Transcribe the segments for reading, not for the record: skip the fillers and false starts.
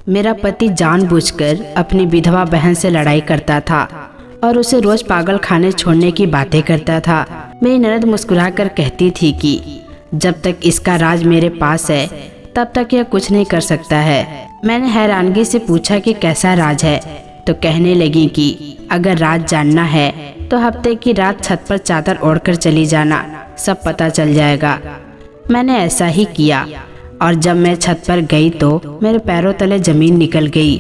मेरा पति जानबूझकर अपनी विधवा बहन से लड़ाई करता था और उसे रोज पागल खाने छोड़ने की बातें करता था। मेरी ननद मुस्कुराकर कहती थी कि जब तक इसका राज मेरे पास है तब तक यह कुछ नहीं कर सकता है। मैंने हैरानगी से पूछा कि कैसा राज है, तो कहने लगी कि अगर राज जानना है तो हफ्ते की रात छत पर चादर ओढ़कर चली जाना, सब पता चल जाएगा। मैंने ऐसा ही किया और जब मैं छत पर गई तो मेरे पैरों तले जमीन निकल गई,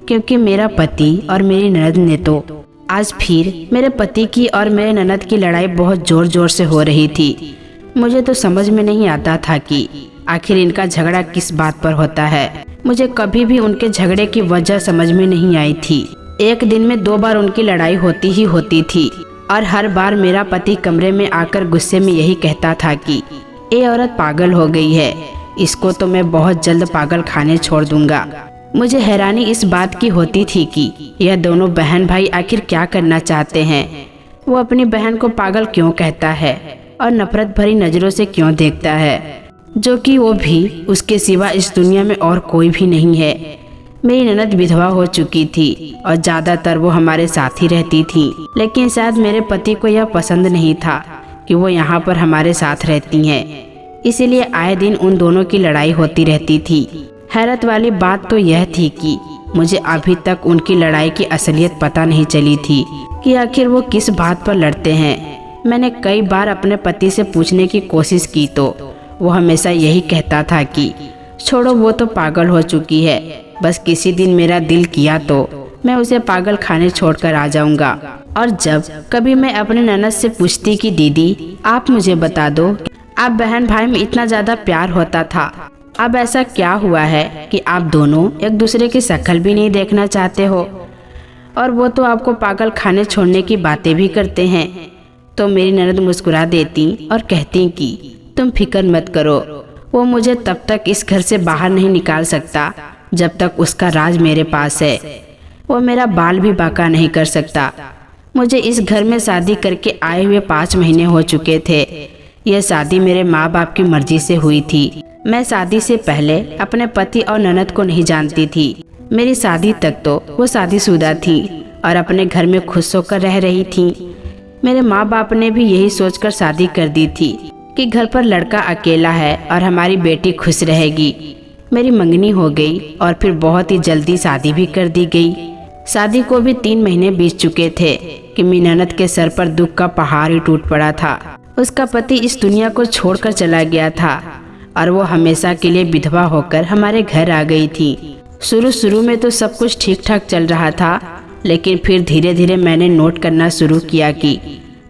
क्योंकि मेरा पति और मेरी ननद ने तो आज फिर मेरे पति की और मेरे ननद की लड़ाई बहुत जोर जोर से हो रही थी। मुझे तो समझ में नहीं आता था कि आखिर इनका झगड़ा किस बात पर होता है। मुझे कभी भी उनके झगड़े की वजह समझ में नहीं आई थी। एक दिन में 2 बार उनकी लड़ाई होती ही होती थी और हर बार मेरा पति कमरे में आकर गुस्से में यही कहता था कि ये औरत पागल हो गई है, इसको तो मैं बहुत जल्द पागल खाने छोड़ दूंगा। मुझे हैरानी इस बात की होती थी कि यह दोनों बहन भाई आखिर क्या करना चाहते हैं। वो अपनी बहन को पागल क्यों कहता है और नफरत भरी नज़रों से क्यों देखता है, जो कि वो भी उसके सिवा इस दुनिया में और कोई भी नहीं है। मेरी ननद विधवा हो चुकी थी और ज़्यादातर वो हमारे साथ ही रहती थी, लेकिन शायद मेरे पति को यह पसंद नहीं था कि वो यहाँ पर हमारे साथ रहती हैं, इसीलिए आए दिन उन दोनों की लड़ाई होती रहती थी। हैरत वाली बात तो यह थी कि मुझे अभी तक उनकी लड़ाई की असलियत पता नहीं चली थी कि आखिर वो किस बात पर लड़ते हैं। मैंने कई बार अपने पति से पूछने की कोशिश की तो वो हमेशा यही कहता था कि छोड़ो, वो तो पागल हो चुकी है, बस किसी दिन मेरा दिल किया तो मैं उसे पागल खाने छोड़कर आ जाऊंगा। और जब कभी मैं अपने ननद से पूछती कि दीदी आप मुझे बता दो, आप बहन भाई में इतना ज़्यादा प्यार होता था, अब ऐसा क्या हुआ है कि आप दोनों एक दूसरे की शक्ल भी नहीं देखना चाहते हो और वो तो आपको पागल खाने छोड़ने की बातें भी करते हैं। तो मेरी ननद मुस्कुरा देती और कहती कि तुम फिक्र मत करो, वो मुझे तब तक इस घर से बाहर नहीं निकाल सकता जब तक उसका राज मेरे पास है। वो मेरा बाल भी बांका नहीं कर सकता। मुझे इस घर में शादी करके आए हुए 5 महीने हो चुके थे। यह शादी मेरे माँ बाप की मर्जी से हुई थी। मैं शादी से पहले अपने पति और ननद को नहीं जानती थी। मेरी शादी तक तो वो शादीशुदा थी और अपने घर में खुश होकर रह रही थी। मेरे माँ बाप ने भी यही सोचकर शादी कर दी थी कि घर पर लड़का अकेला है और हमारी बेटी खुश रहेगी। मेरी मंगनी हो गई और फिर बहुत ही जल्दी शादी भी कर दी गई। शादी को भी 3 महीने बीत चुके थे कि मेरी ननद के सर पर दुख का पहाड़ ही टूट पड़ा था। उसका पति इस दुनिया को छोड़कर चला गया था और वो हमेशा के लिए विधवा होकर हमारे घर आ गई थी। शुरू में तो सब कुछ ठीक ठाक चल रहा था, लेकिन फिर धीरे धीरे मैंने नोट करना शुरू किया कि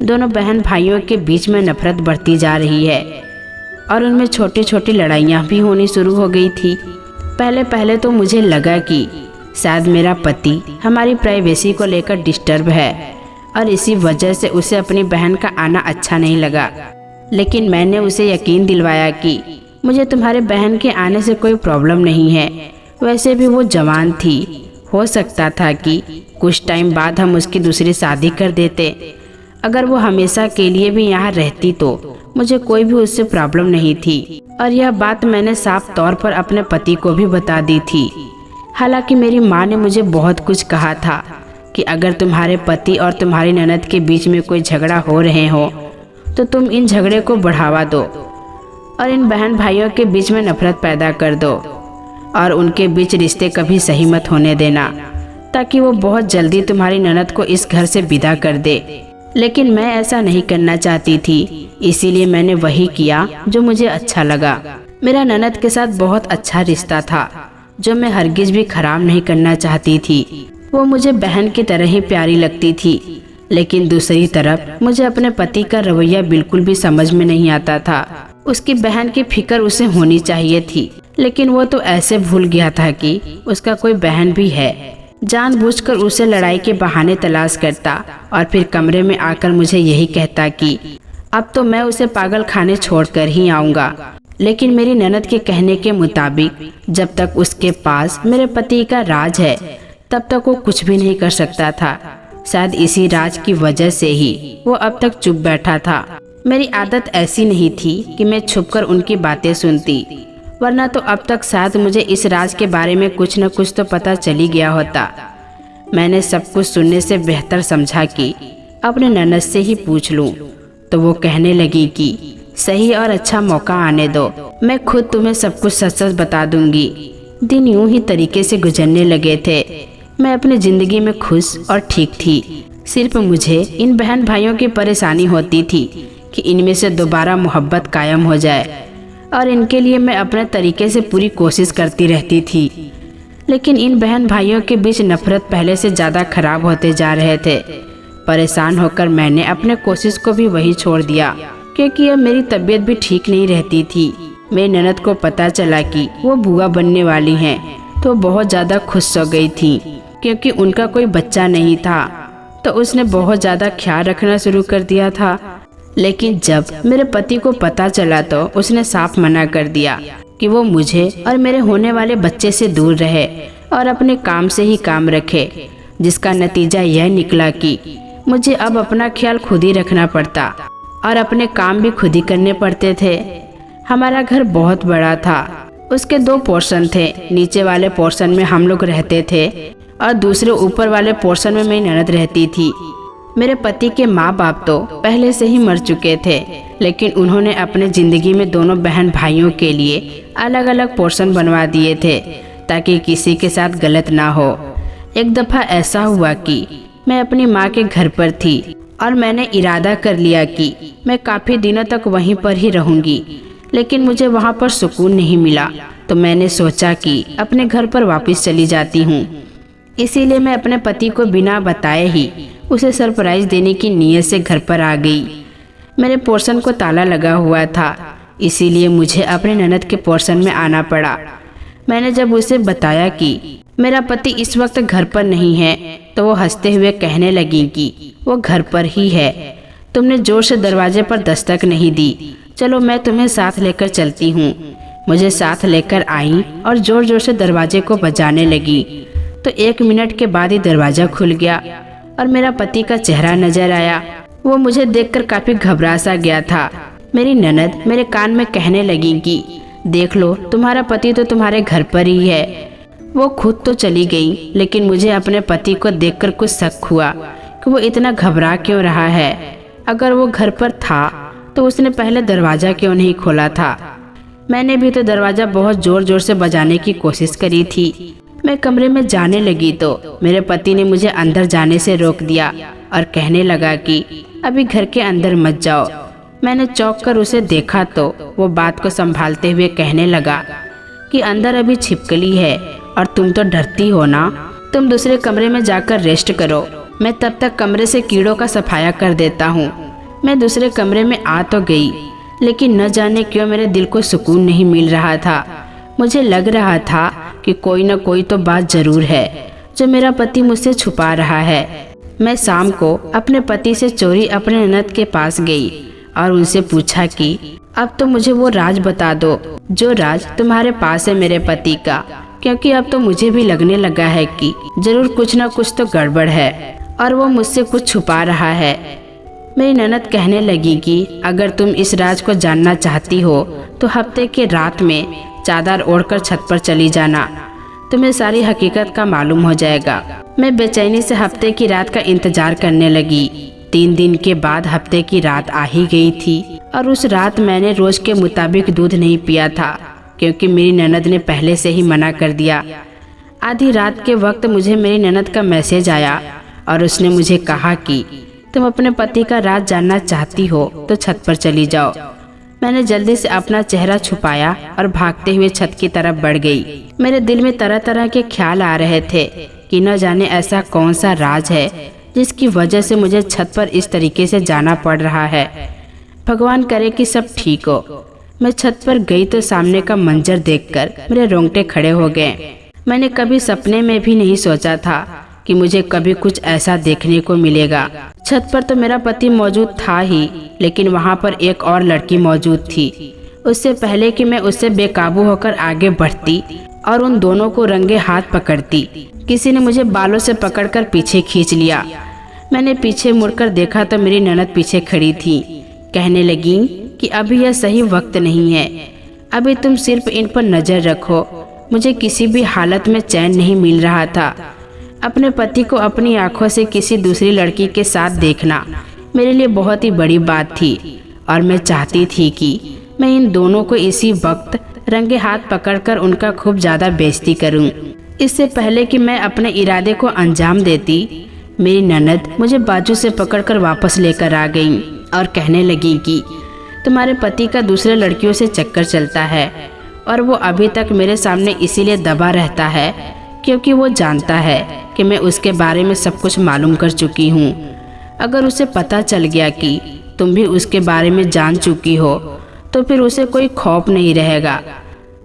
दोनों बहन भाइयों के बीच में नफरत बढ़ती जा रही है और उनमें छोटी छोटी लड़ाइयाँ भी होनी शुरू हो गई थी। पहले तो मुझे लगा कि शायद मेरा पति हमारी प्राइवेसी को लेकर डिस्टर्ब है और इसी वजह से उसे अपनी बहन का आना अच्छा नहीं लगा, लेकिन मैंने उसे यकीन दिलवाया कि मुझे तुम्हारे बहन के आने से कोई प्रॉब्लम नहीं है। वैसे भी वो जवान थी, हो सकता था कि कुछ टाइम बाद हम उसकी दूसरी शादी कर देते। अगर वो हमेशा के लिए भी यहाँ रहती तो मुझे कोई भी उससे प्रॉब्लम नहीं थी और यह बात मैंने साफ तौर पर अपने पति को भी बता दी थी। हालांकि मेरी माँ ने मुझे बहुत कुछ कहा था कि अगर तुम्हारे पति और तुम्हारी ननद के बीच में कोई झगड़ा हो रहे हो तो तुम इन झगड़े को बढ़ावा दो और इन बहन भाइयों के बीच में नफरत पैदा कर दो और उनके बीच रिश्ते कभी सही मत होने देना, ताकि वो बहुत जल्दी तुम्हारी ननद को इस घर से विदा कर दे। लेकिन मैं ऐसा नहीं करना चाहती थी, इसीलिए मैंने वही किया जो मुझे अच्छा लगा। मेरा ननद के साथ बहुत अच्छा रिश्ता था जो मैं हरगिज भी खराब नहीं करना चाहती थी। वो मुझे बहन की तरह ही प्यारी लगती थी, लेकिन दूसरी तरफ मुझे अपने पति का रवैया बिल्कुल भी समझ में नहीं आता था। उसकी बहन की फिक्र उसे होनी चाहिए थी, लेकिन वो तो ऐसे भूल गया था कि उसका कोई बहन भी है। जानबूझकर उसे लड़ाई के बहाने तलाश करता और फिर कमरे में आकर मुझे यही कहता कि अब तो मैं उसे पागल खाने छोड़कर ही आऊँगा। लेकिन मेरी ननद के कहने के मुताबिक जब तक उसके पास मेरे पति का राज है तब तक वो कुछ भी नहीं कर सकता था। शायद इसी राज की वजह से ही वो अब तक चुप बैठा था। मेरी आदत ऐसी नहीं थी कि मैं छुपकर उनकी बातें सुनती वरना तो अब तक शायद मुझे इस राज के बारे में कुछ न कुछ तो पता चल ही गया होता। मैंने सब कुछ सुनने से बेहतर समझा कि अपने ननद से ही पूछ लूं। तो वो कहने लगी कि सही और अच्छा मौका आने दो, मैं खुद तुम्हें सब कुछ सच सच बता दूंगी। दिन यूं ही तरीके से गुजरने लगे थे। मैं अपनी जिंदगी में खुश और ठीक थी। सिर्फ मुझे इन बहन भाइयों की परेशानी होती थी कि इनमें से दोबारा मोहब्बत कायम हो जाए, और इनके लिए मैं अपने तरीके से पूरी कोशिश करती रहती थी। लेकिन इन बहन भाइयों के बीच नफरत पहले से ज़्यादा खराब होते जा रहे थे। परेशान होकर मैंने अपने कोशिश को भी वही छोड़ दिया, क्योंकि अब मेरी तबीयत भी ठीक नहीं रहती थी। मेरी ननद को पता चला कि वो बुआ बनने वाली हैं, तो बहुत ज़्यादा खुश हो गई थी, क्योंकि उनका कोई बच्चा नहीं था। तो उसने बहुत ज़्यादा ख्याल रखना शुरू कर दिया था। लेकिन जब मेरे पति को पता चला तो उसने साफ मना कर दिया कि वो मुझे और मेरे होने वाले बच्चे से दूर रहे और अपने काम से ही काम रखे, जिसका नतीजा यह निकला कि मुझे अब अपना ख्याल खुद ही रखना पड़ता और अपने काम भी खुद ही करने पड़ते थे। हमारा घर बहुत बड़ा था। उसके 2 पोर्शन थे। नीचे वाले पोर्शन में हम लोग रहते थे और दूसरे ऊपर वाले पोर्शन में मेरी ननद रहती थी। मेरे पति के माँ बाप तो पहले से ही मर चुके थे, लेकिन उन्होंने अपने ज़िंदगी में दोनों बहन भाइयों के लिए अलग अलग पोर्शन बनवा दिए थे, ताकि किसी के साथ गलत ना हो। एक दफ़ा ऐसा हुआ कि मैं अपनी माँ के घर पर थी और मैंने इरादा कर लिया कि मैं काफ़ी दिनों तक वहीं पर ही रहूँगी, लेकिन मुझे वहाँ पर सुकून नहीं मिला। तो मैंने सोचा कि अपने घर पर वापस चली जाती हूँ। इसीलिए मैं अपने पति को बिना बताए ही उसे सरप्राइज देने की नीयत से घर पर आ गई। मेरे पोर्शन को ताला लगा हुआ था, इसीलिए मुझे अपने ननद के पोर्शन में आना पड़ा। मैंने जब उसे बताया कि मेरा पति इस वक्त घर पर नहीं है, तो वो हंसते हुए कहने लगी कि वो घर पर ही है। तुमने जोर से दरवाजे पर दस्तक नहीं दी, चलो मैं तुम्हें साथ लेकर चलती हूँ। मुझे साथ लेकर आई और जोर जोर से दरवाजे को बजाने लगी। तो 1 मिनट के बाद ही दरवाज़ा खुल गया और मेरा पति का चेहरा नजर आया। वो मुझे देखकर काफ़ी घबरा सा गया था। मेरी ननद मेरे कान में कहने लगी कि देख लो, तुम्हारा पति तो तुम्हारे घर पर ही है। वो खुद तो चली गई, लेकिन मुझे अपने पति को देखकर कुछ शक हुआ कि वो इतना घबरा क्यों रहा है। अगर वो घर पर था तो उसने पहले दरवाज़ा क्यों नहीं खोला था। मैंने भी तो दरवाज़ा बहुत ज़ोर ज़ोर से बजाने की कोशिश करी थी। मैं कमरे में जाने लगी तो मेरे पति ने मुझे अंदर जाने से रोक दिया और कहने लगा कि अभी घर के अंदर मत जाओ। मैंने चौंक कर उसे देखा तो वो बात को संभालते हुए कहने लगा कि अंदर अभी छिपकली है और तुम तो डरती हो ना, तुम दूसरे कमरे में जाकर रेस्ट करो, मैं तब तक कमरे से कीड़ों का सफाया कर देता हूँ। मैं दूसरे कमरे में आ तो गई, लेकिन न जाने क्यों मेरे दिल को सुकून नहीं मिल रहा था। मुझे लग रहा था कि कोई न कोई तो बात जरूर है जो मेरा पति मुझसे छुपा रहा है। मैं शाम को अपने पति से चोरी अपने ननद के पास गई और उनसे पूछा कि अब तो मुझे वो राज बता दो जो राज तुम्हारे पास है मेरे पति का, क्योंकि अब तो मुझे भी लगने लगा है कि जरूर कुछ न कुछ तो गड़बड़ है और वो मुझसे कुछ छुपा रहा है। मेरी ननद कहने लगी कि अगर तुम इस राज को जानना चाहती हो तो हफ्ते के रात में चादर ओढ़कर छत पर चली जाना, तुम्हें सारी हकीकत का मालूम हो जाएगा। मैं बेचैनी से हफ्ते की रात का इंतजार करने लगी। 3 दिन के बाद हफ्ते की रात आ ही गई थी और उस रात मैंने रोज के मुताबिक दूध नहीं पिया था, क्योंकि मेरी ननद ने पहले से ही मना कर दिया। आधी रात के वक्त मुझे मेरी ननद का मैसेज आया और उसने मुझे कहा कि तुम अपने पति का राज जानना चाहती हो तो छत पर चली जाओ। मैंने जल्दी से अपना चेहरा छुपाया और भागते हुए छत की तरफ बढ़ गई। मेरे दिल में तरह तरह के ख्याल आ रहे थे कि न जाने ऐसा कौन सा राज है जिसकी वजह से मुझे छत पर इस तरीके से जाना पड़ रहा है। भगवान करे कि सब ठीक हो। मैं छत पर गई तो सामने का मंजर देखकर मेरे रोंगटे खड़े हो गए। मैंने कभी सपने में भी नहीं सोचा था कि मुझे कभी कुछ ऐसा देखने को मिलेगा। छत पर तो मेरा पति मौजूद था ही, लेकिन वहाँ पर एक और लड़की मौजूद थी। उससे पहले कि मैं उससे बेकाबू होकर आगे बढ़ती और उन दोनों को रंगे हाथ पकड़ती, किसी ने मुझे बालों से पकड़कर पीछे खींच लिया। मैंने पीछे मुड़कर देखा तो मेरी ननद पीछे खड़ी थी। कहने लगी कि अभी यह सही वक्त नहीं है, अभी तुम सिर्फ इन पर नज़र रखो। मुझे किसी भी हालत में चैन नहीं मिल रहा था। अपने पति को अपनी आंखों से किसी दूसरी लड़की के साथ देखना मेरे लिए बहुत ही बड़ी बात थी और मैं चाहती थी कि मैं इन दोनों को इसी वक्त रंगे हाथ पकड़कर उनका खूब ज़्यादा बेइज्जती करूं। इससे पहले कि मैं अपने इरादे को अंजाम देती, मेरी ननद मुझे बाजू से पकड़कर वापस लेकर आ गई और कहने लगी कि तुम्हारे पति का दूसरे लड़कियों से चक्कर चलता है और वो अभी तक मेरे सामने इसीलिए दबा रहता है क्योंकि वो जानता है कि मैं उसके बारे में सब कुछ मालूम कर चुकी हूँ। अगर उसे पता चल गया कि तुम भी उसके बारे में जान चुकी हो तो फिर उसे कोई खौफ नहीं रहेगा।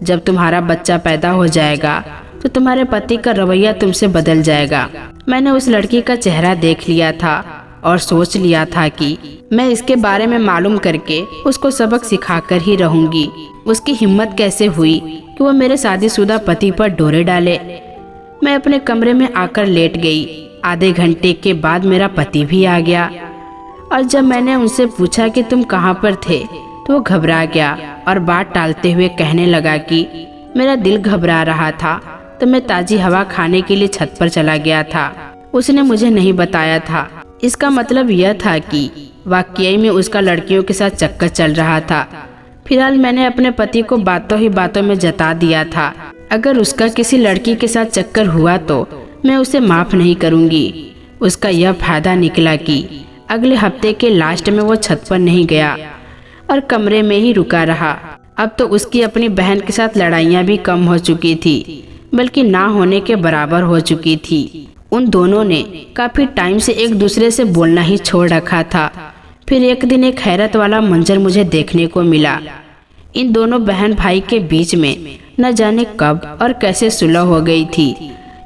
जब तुम्हारा बच्चा पैदा हो जाएगा तो तुम्हारे पति का रवैया तुमसे बदल जाएगा। मैंने उस लड़की का चेहरा देख लिया था और सोच लिया था कि मैं इसके बारे में मालूम करके उसको सबक सिखाकर ही रहूंगी। उसकी हिम्मत कैसे हुई कि वो मेरे शादीशुदा पति पर डोरे डाले। मैं अपने कमरे में आकर लेट गई। आधे घंटे के बाद मेरा पति भी आ गया और जब मैंने उनसे पूछा कि तुम कहाँ पर थे तो वो घबरा गया और बात टालते हुए कहने लगा कि मेरा दिल घबरा रहा था तो मैं ताज़ी हवा खाने के लिए छत पर चला गया था। उसने मुझे नहीं बताया था। इसका मतलब यह था कि वाकई में उसका लड़कियों के साथ चक्कर चल रहा था। फिलहाल मैंने अपने पति को बातों ही बातों में जता दिया था अगर उसका किसी लड़की के साथ चक्कर हुआ तो मैं उसे माफ़ नहीं करूँगी। उसका यह फायदा निकला कि अगले हफ्ते के लास्ट में वो छत पर नहीं गया और कमरे में ही रुका रहा। अब तो उसकी अपनी बहन के साथ लड़ाइयाँ भी कम हो चुकी थी, बल्कि ना होने के बराबर हो चुकी थी। उन दोनों ने काफ़ी टाइम से एक दूसरे से बोलना ही छोड़ रखा था। फिर एक दिन एक हैरत वाला मंजर मुझे देखने को मिला। इन दोनों बहन भाई के बीच में न जाने कब और कैसे सुलह हो गई थी।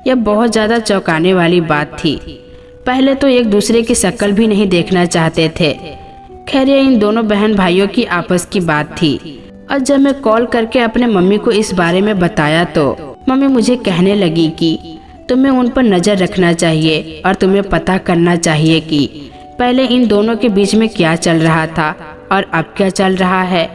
यह बहुत ज़्यादा चौंकाने वाली बात थी। पहले तो एक दूसरे की शक्ल भी नहीं देखना चाहते थे। खैर ये इन दोनों बहन भाइयों की आपस की बात थी और जब मैं कॉल करके अपने मम्मी को इस बारे में बताया तो मम्मी मुझे कहने लगी कि तुम्हें उन पर नज़र रखना चाहिए और तुम्हें पता करना चाहिए कि पहले इन दोनों के बीच में क्या चल रहा था और अब क्या चल रहा है।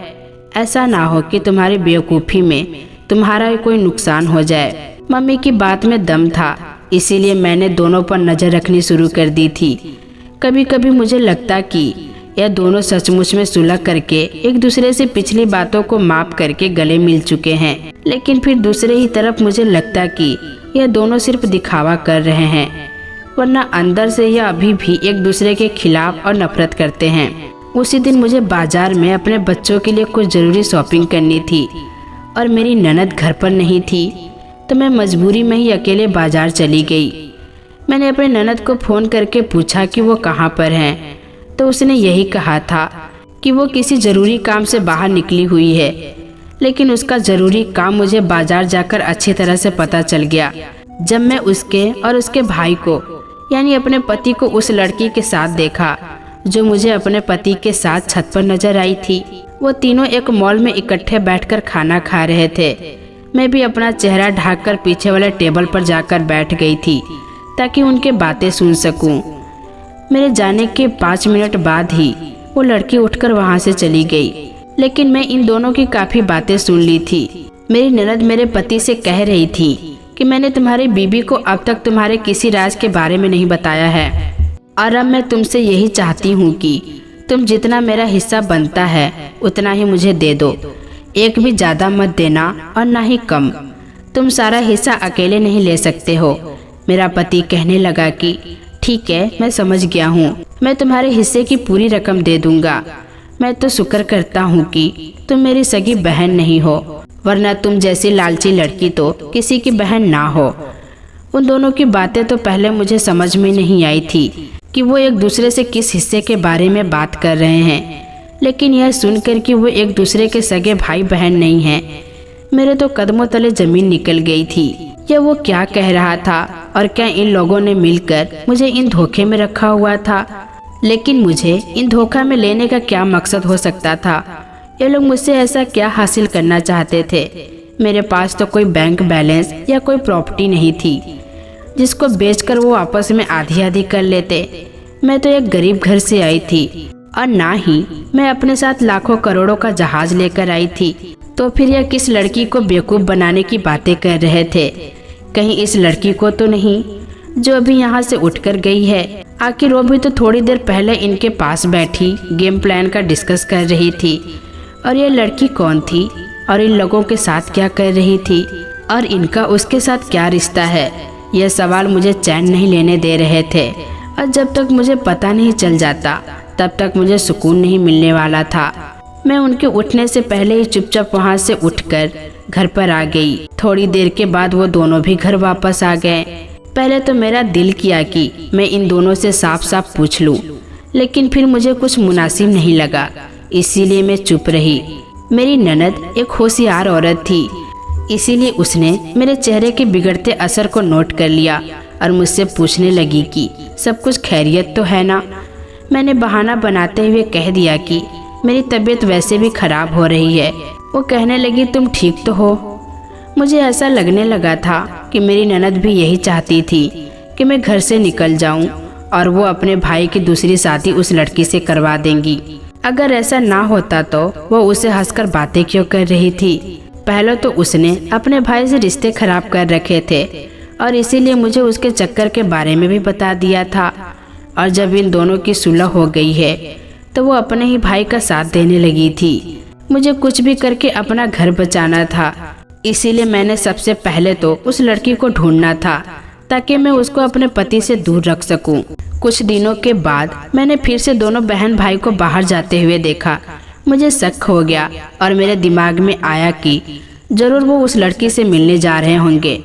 ऐसा ना हो कि तुम्हारी बेवकूफ़ी में तुम्हारा कोई नुकसान हो जाए। मम्मी की बात में दम था, इसीलिए मैंने दोनों पर नज़र रखनी शुरू कर दी थी। कभी कभी मुझे लगता कि यह दोनों सचमुच में सुलह करके एक दूसरे से पिछली बातों को माफ करके गले मिल चुके हैं, लेकिन फिर दूसरे ही तरफ मुझे लगता कि यह दोनों सिर्फ दिखावा कर रहे हैं, वरना अंदर से यह अभी भी एक दूसरे के खिलाफ और नफरत करते हैं। उसी दिन मुझे बाजार में अपने बच्चों के लिए कुछ ज़रूरी शॉपिंग करनी थी और मेरी ननद घर पर नहीं थी, तो मैं मजबूरी में ही अकेले बाजार चली गई। मैंने अपने ननद को फ़ोन करके पूछा कि वो कहाँ पर हैं, तो उसने यही कहा था कि वो किसी ज़रूरी काम से बाहर निकली हुई है। लेकिन उसका ज़रूरी काम मुझे बाजार जाकर अच्छी तरह से पता चल गया जब मैं उसके और उसके भाई को यानी अपने पति को उस लड़की के साथ देखा जो मुझे अपने पति के साथ छत पर नजर आई थी। वो तीनों एक मॉल में इकट्ठे बैठकर खाना खा रहे थे। मैं भी अपना चेहरा ढककर पीछे वाले टेबल पर जाकर बैठ गई थी ताकि उनके बातें सुन सकूं। मेरे जाने के 5 मिनट बाद ही वो लड़की उठकर वहाँ से चली गई, लेकिन मैं इन दोनों की काफ़ी बातें सुन ली थी। मेरी ननद मेरे पति से कह रही थी कि मैंने तुम्हारी बीबी को अब तक तुम्हारे किसी राज के बारे में नहीं बताया है और अब मैं तुमसे यही चाहती हूँ कि तुम जितना मेरा हिस्सा बनता है उतना ही मुझे दे दो। एक भी ज़्यादा मत देना और ना ही कम। तुम सारा हिस्सा अकेले नहीं ले सकते हो। मेरा पति कहने लगा कि ठीक है, मैं समझ गया हूँ, मैं तुम्हारे हिस्से की पूरी रकम दे दूंगा। मैं तो शुक्र करता हूँ कि तुम मेरी सगी बहन नहीं हो, वरना तुम जैसी लालची लड़की तो किसी की बहन ना हो। उन दोनों की बातें तो पहले मुझे समझ में नहीं आई थी कि वो एक दूसरे से किस हिस्से के बारे में बात कर रहे हैं, लेकिन यह सुनकर कि वो एक दूसरे के सगे भाई बहन नहीं हैं, मेरे तो कदमों तले जमीन निकल गई थी। यह वो क्या कह रहा था और क्या इन लोगों ने मिलकर मुझे इन धोखे में रखा हुआ था। लेकिन मुझे इन धोखा में लेने का क्या मकसद हो सकता था? ये लोग मुझसे ऐसा क्या हासिल करना चाहते थे? मेरे पास तो कोई बैंक बैलेंस या कोई प्रॉपर्टी नहीं थी जिसको बेचकर वो आपस में आधी आधी कर लेते। मैं तो एक गरीब घर से आई थी और ना ही मैं अपने साथ लाखों करोड़ों का जहाज लेकर आई थी। तो फिर यह किस लड़की को बेवकूफ़ बनाने की बातें कर रहे थे? कहीं इस लड़की को तो नहीं जो अभी यहाँ से उठकर गई है? आखिर वो भी तो थोड़ी देर पहले इनके पास बैठी गेम प्लान का डिस्कस कर रही थी। और यह लड़की कौन थी और इन लोगों के साथ क्या कर रही थी और इनका उसके साथ क्या रिश्ता है? यह सवाल मुझे चैन नहीं लेने दे रहे थे और जब तक मुझे पता नहीं चल जाता तब तक मुझे सुकून नहीं मिलने वाला था। मैं उनके उठने से पहले ही चुपचाप वहाँ से उठकर घर पर आ गई। थोड़ी देर के बाद वो दोनों भी घर वापस आ गए। पहले तो मेरा दिल किया कि मैं इन दोनों से साफ साफ पूछ लूं, लेकिन फिर मुझे कुछ मुनासिब नहीं लगा, इसीलिए मैं चुप रही। मेरी ननद एक होशियार औरत थी, इसीलिए उसने मेरे चेहरे के बिगड़ते असर को नोट कर लिया और मुझसे पूछने लगी कि सब कुछ खैरियत तो है ना। मैंने बहाना बनाते हुए कह दिया कि मेरी तबीयत वैसे भी खराब हो रही है। वो कहने लगी तुम ठीक तो हो? मुझे ऐसा लगने लगा था कि मेरी ननद भी यही चाहती थी कि मैं घर से निकल जाऊं और वो अपने भाई की दूसरी शादी उस लड़की से करवा देंगी। अगर ऐसा ना होता तो वो उसे हंसकर बातें क्यों कर रही थी? पहले तो उसने अपने भाई से रिश्ते खराब कर रखे थे और इसीलिए मुझे उसके चक्कर के बारे में भी बता दिया था। और जब इन दोनों की सुलह हो गई है तो वो अपने ही भाई का साथ देने लगी थी। मुझे कुछ भी करके अपना घर बचाना था, इसीलिए मैंने सबसे पहले तो उस लड़की को ढूंढना था ताकि मैं उसको अपने पति से दूर रख सकूं। कुछ दिनों के बाद मैंने फिर से दोनों बहन भाई को बाहर जाते हुए देखा। मुझे शक हो गया और मेरे दिमाग में आया कि जरूर वो उस लड़की से मिलने जा रहे होंगे।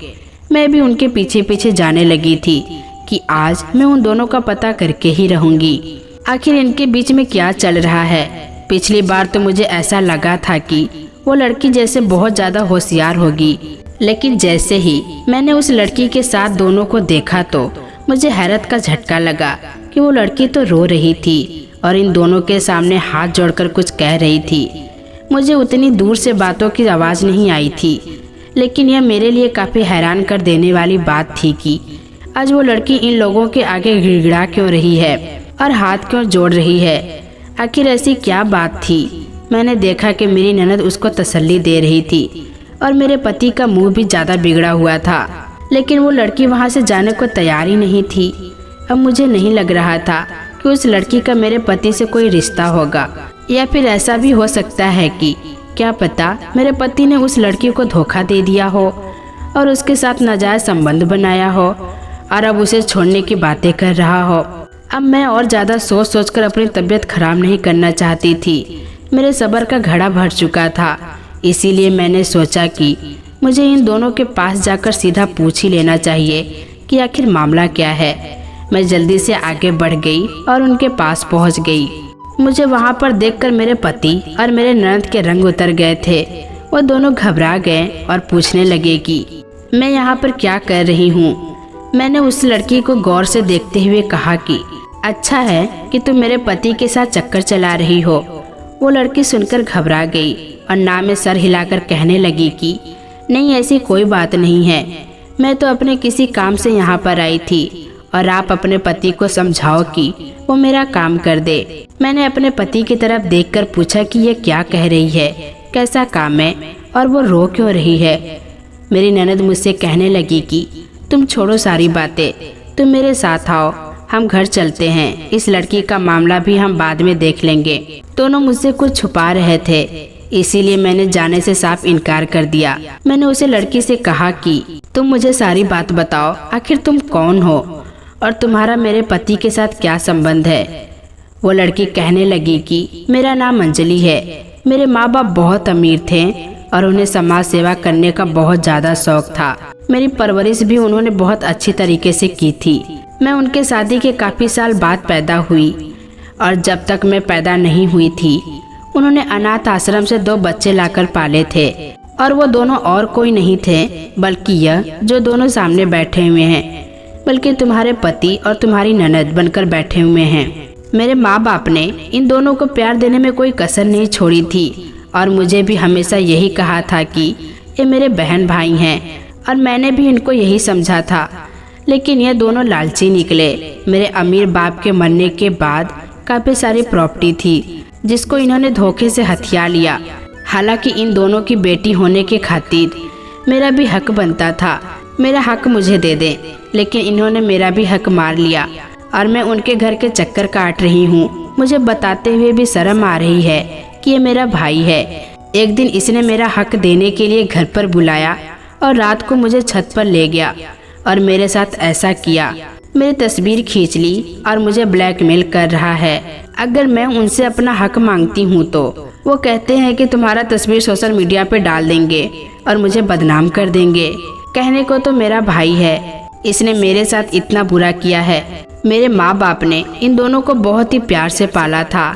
मैं भी उनके पीछे पीछे जाने लगी थी कि आज मैं उन दोनों का पता करके ही रहूंगी। आखिर इनके बीच में क्या चल रहा है? पिछली बार तो मुझे ऐसा लगा था कि वो लड़की जैसे बहुत ज़्यादा होशियार होगी, लेकिन जैसे ही मैंने उस लड़की के साथ दोनों को देखा तो मुझे हैरत का झटका लगा कि वो लड़की तो रो रही थी और इन दोनों के सामने हाथ जोड़कर कुछ कह रही थी। मुझे उतनी दूर से बातों की आवाज़ नहीं आई थी, लेकिन यह मेरे लिए काफ़ी हैरान कर देने वाली बात थी कि आज वो लड़की इन लोगों के आगे गिड़गिड़ा क्यों रही है और हाथ क्यों जोड़ रही है? आखिर ऐसी क्या बात थी? मैंने देखा कि मेरी ननद उसको तसल्ली दे रही थी और मेरे पति का मुंह भी ज़्यादा बिगड़ा हुआ था, लेकिन वो लड़की वहाँ से जाने को तैयार ही नहीं थी। अब मुझे नहीं लग रहा था कि उस लड़की का मेरे पति से कोई रिश्ता होगा, या फिर ऐसा भी हो सकता है कि क्या पता मेरे पति ने उस लड़की को धोखा दे दिया हो और उसके साथ नाजायज संबंध बनाया हो और अब उसे छोड़ने की बातें कर रहा हो। अब मैं और ज़्यादा सोच सोचकर अपनी तबीयत खराब नहीं करना चाहती थी। मेरे सब्र का घड़ा भर चुका था, इसीलिए मैंने सोचा कि मुझे इन दोनों के पास जाकर सीधा पूछ ही लेना चाहिए कि आखिर मामला क्या है। मैं जल्दी से आगे बढ़ गई और उनके पास पहुंच गई। मुझे वहां पर देखकर मेरे पति और मेरे ननद के रंग उतर गए थे। वो दोनों घबरा गए और पूछने लगे कि मैं यहाँ पर क्या कर रही हूँ। मैंने उस लड़की को गौर से देखते हुए कहा कि अच्छा है कि तुम मेरे पति के साथ चक्कर चला रही हो। वो लड़की सुनकर घबरा गई और ना में सर हिलाकर कहने लगी कि नहीं, ऐसी कोई बात नहीं है, मैं तो अपने किसी काम से यहाँ पर आई थी और आप अपने पति को समझाओ कि वो मेरा काम कर दे। मैंने अपने पति की तरफ देखकर पूछा कि ये क्या कह रही है, कैसा काम है और वो रो क्यों रही है। मेरी ननद मुझसे कहने लगी कि तुम छोड़ो सारी बातें, तुम मेरे साथ आओ, हम घर चलते हैं, इस लड़की का मामला भी हम बाद में देख लेंगे। दोनों मुझसे कुछ छुपा रहे थे, इसीलिए मैंने जाने से साफ इनकार कर दिया। मैंने उसे लड़की से कहा कि तुम मुझे सारी बात बताओ, आखिर तुम कौन हो और तुम्हारा मेरे पति के साथ क्या संबंध है। वो लड़की कहने लगी कि मेरा नाम अंजलि है, मेरे माँ बाप बहुत अमीर थे और उन्हें समाज सेवा करने का बहुत ज़्यादा शौक था। मेरी परवरिश भी उन्होंने बहुत अच्छी तरीके से की थी। मैं उनके शादी के काफ़ी साल बाद पैदा हुई और जब तक मैं पैदा नहीं हुई थी उन्होंने अनाथ आश्रम से 2 बच्चे लाकर पाले थे और वो दोनों और कोई नहीं थे बल्कि यह जो दोनों सामने बैठे हुए हैं, बल्कि तुम्हारे पति और तुम्हारी ननद बनकर बैठे हुए हैं। मेरे माँ बाप ने इन दोनों को प्यार देने में कोई कसर नहीं छोड़ी थी और मुझे भी हमेशा यही कहा था कि ये मेरे बहन भाई हैं और मैंने भी इनको यही समझा था, लेकिन ये दोनों लालची निकले। मेरे अमीर बाप के मरने के बाद काफ़ी सारी प्रॉपर्टी थी जिसको इन्होंने धोखे से हथिया लिया। हालांकि इन दोनों की बेटी होने के खातिर मेरा भी हक बनता था। मेरा हक मुझे दे दें, लेकिन इन्होंने मेरा भी हक मार लिया और मैं उनके घर के चक्कर काट रही हूँ। मुझे बताते हुए भी शर्म आ रही है कि ये मेरा भाई है। एक दिन इसने मेरा हक देने के लिए घर पर बुलाया और रात को मुझे छत पर ले गया और मेरे साथ ऐसा किया। मेरी तस्वीर खींच ली और मुझे ब्लैकमेल कर रहा है। अगर मैं उनसे अपना हक मांगती हूँ तो वो कहते हैं कि तुम्हारा तस्वीर सोशल मीडिया पे डाल देंगे और मुझे बदनाम कर देंगे। कहने को तो मेरा भाई है, इसने मेरे साथ इतना बुरा किया है। मेरे माँ बाप ने इन दोनों को बहुत ही प्यार से पाला था।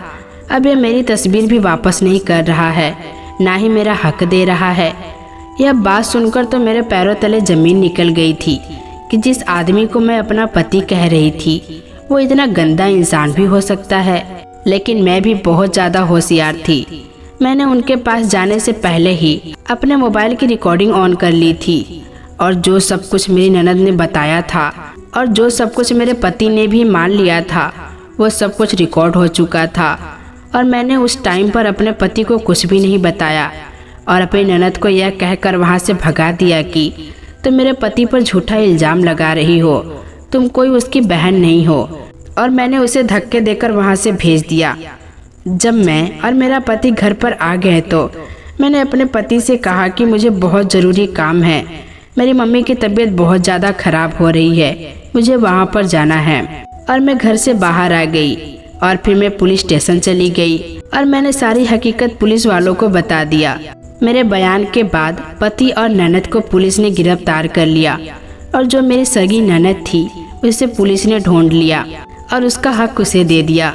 अब ये मेरी तस्वीर भी वापस नहीं कर रहा है, ना ही मेरा हक दे रहा है। यह बात सुनकर तो मेरे पैरों तले जमीन निकल गई थी कि जिस आदमी को मैं अपना पति कह रही थी वो इतना गंदा इंसान भी हो सकता है। लेकिन मैं भी बहुत ज़्यादा होशियार थी। मैंने उनके पास जाने से पहले ही अपने मोबाइल की रिकॉर्डिंग ऑन कर ली थी और जो सब कुछ मेरी ननद ने बताया था और जो सब कुछ मेरे पति ने भी मान लिया था वो सब कुछ रिकॉर्ड हो चुका था। और मैंने उस टाइम पर अपने पति को कुछ भी नहीं बताया और अपनी ननद को यह कहकर वहाँ से भगा दिया कि तुम मेरे पति पर झूठा इल्ज़ाम लगा रही हो, तुम कोई उसकी बहन नहीं हो। और मैंने उसे धक्के देकर वहाँ से भेज दिया। जब मैं और मेरा पति घर पर आ गए तो मैंने अपने पति से कहा कि मुझे बहुत ज़रूरी काम है, मेरी मम्मी की तबीयत बहुत ज़्यादा ख़राब हो रही है, मुझे वहाँ पर जाना है। और मैं घर से बाहर आ गई और फिर मैं पुलिस स्टेशन चली गई और मैंने सारी हकीकत पुलिस वालों को बता दिया। मेरे बयान के बाद पति और ननद को पुलिस ने गिरफ्तार कर लिया और जो मेरी सगी ननद थी उसे पुलिस ने ढूंढ लिया और उसका हक उसे दे दिया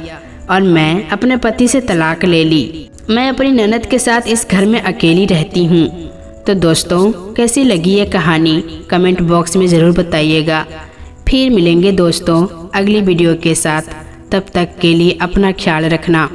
और मैं अपने पति से तलाक ले ली। मैं अपनी ननद के साथ इस घर में अकेली रहती हूँ। तो दोस्तों, कैसी लगी ये कहानी कमेंट बॉक्स में ज़रूर बताइएगा। फिर मिलेंगे दोस्तों अगली वीडियो के साथ। तब तक के लिए अपना ख्याल रखना।